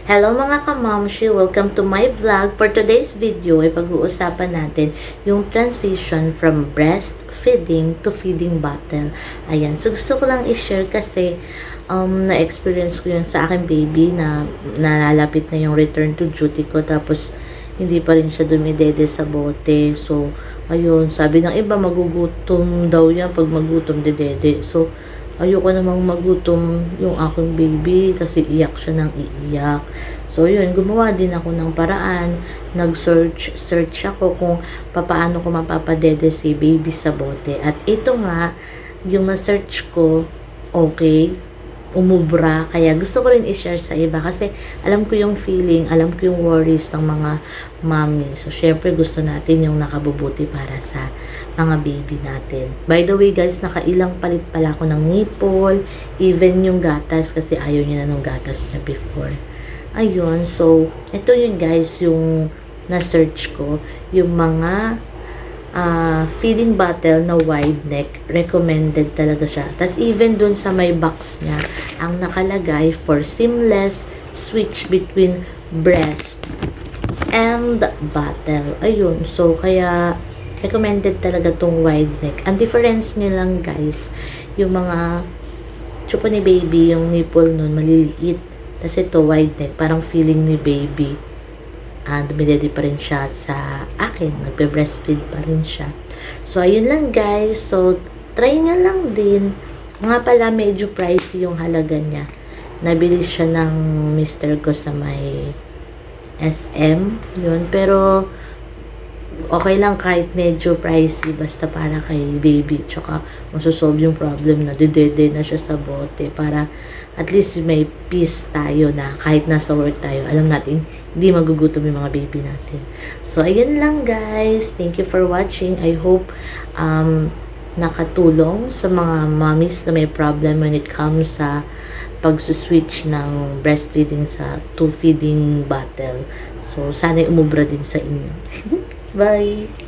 Hello mga kamamshi! Welcome to my vlog. For today's video ay pag-uusapan natin yung transition from breastfeeding to feeding bottle. Ayan. So gusto ko lang i-share kasi na-experience ko yun sa aking baby na nalalapit na yung return to duty ko. Tapos hindi pa rin siya dumidede sa bote. So ayun, sabi ng iba magugutom daw yan pag magutom didede. So ayoko namang magutom yung aking baby, kasi iyak siya ng iiyak. So, yun, gumawa din ako ng paraan. Nag-search ako kung paano ko mapapadede si baby sa bote. At ito nga, yung na-search ko, okay, umubra. Kaya gusto ko rin i-share sa iba kasi alam ko yung feeling, alam ko yung worries ng mga mommy. So, syempre gusto natin yung nakabubuti para sa mga baby natin. By the way guys, nakailang palit pala ako ng nipple, even yung gatas kasi ayaw niya na nung gatas niya before. Ayun, so ito yun guys, yung na-search ko, yung mga feeding bottle na wide neck, recommended talaga siya. Tapos even dun sa may box niya, ang nakalagay for seamless switch between breast and bottle. Ayun, so kaya recommended talaga tong wide neck. Ang difference niya lang guys, yung mga chupa ni baby, yung nipple nun maliliit. Tapos ito wide neck, parang feeling ni baby dumidede pa rin siya sa akin. Nagbe-breastfeed pa rin siya. So, ayun lang guys. So, try nga lang din. Nga pala, medyo pricey yung halaga niya. Nabili siya ng mister ko sa may SM. Yun. Pero, okay lang kahit medyo pricey. Basta para kay baby. Tsaka, masosolve yung problem na didede na siya sa bote. Para, at least may peace tayo na kahit nasa work tayo, alam natin, hindi magugutom yung mga baby natin. So, ayun lang guys. Thank you for watching. I hope nakatulong sa mga mommies na may problem when it comes sa pag-switch ng breastfeeding sa to feeding bottle. So, sana umubra din sa inyo. Bye!